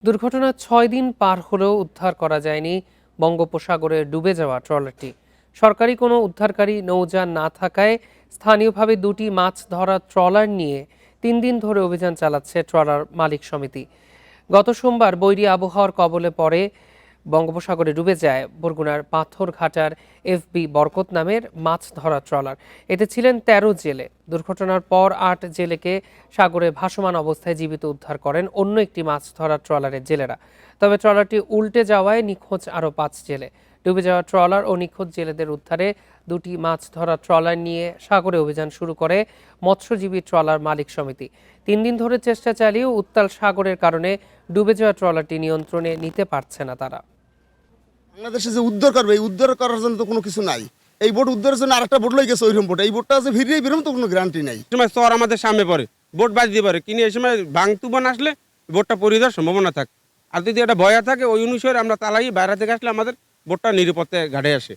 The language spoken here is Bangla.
দুর্ঘটনার ৬ দিন পার হলেও উদ্ধার করা যায়নি বঙ্গোপসাগরে ডুবে যাওয়া ট্রলারটি। সরকারি কোনো উদ্ধারকারী নৌযান না থাকায় স্থানীয়ভাবে দুটি মাছ ধরা ট্রলার নিয়ে ৩ দিন ধরে অভিযান চালাচ্ছে ট্রলার মালিক সমিতি। গত সোমবার বৈরী আবহাওয়ার কবলে পড়ে বঙ্গোপসাগরে ডুবে যায় বরগুনার পাথরঘাটার এফবি বরকত নামের মাছ ধরা ট্রলার। এতে ছিলেন ১৩ জেলে। দুর্ঘটনার পর ৮ জেলেকে সাগরে ভাসমান অবস্থায় জীবিত উদ্ধার করেন অন্য একটি মাছ ধরা ট্রলারের জেলেরা। তবে ট্রলারটি উল্টে যাওয়ায় নিখোঁজ আরও ৫ জেলে। ডুবে যাওয়া ট্রলার ও নিখোঁজ জেলেদের উদ্ধারে দুটি মাছ ধরা ট্রলার নিয়ে সাগরে অভিযান শুরু করে মৎস্যজীবী ট্রলার মালিক সমিতি। ৩ দিন ধরে চেষ্টা চালিয়েও উত্তাল সাগরের কারণে ডুবে যাওয়া ট্রলারটি নিয়ন্ত্রণে নিতে পারছে না তারা। বাংলাদেশে যে উদ্ধার করবে, এই উদ্ধার করার জন্য তো কোনো কিছু নাই। এই বোট উদ্ধারের জন্য আরেকটা বোট লই গেছে, ওইরকম বোট। এই বোটটা আছে ভিড়িয়ে বেরোম তো কোনো গ্যারান্টি নাই। সময় চর আমাদের সামনে পড়ে, বোট বাজ দিয়ে পারে, কিন্তু এই সময় ভাঙ তুফান আসলে বোটটা পড়ে যাওয়ার সম্ভাবনা থাকে। আর যদি একটা ভয় থাকে, ওই অনুসারে আমরা তালাই বাইরে থেকে আসলে আমাদের বোটটা নিরাপত্তায় ঘাটে আসে।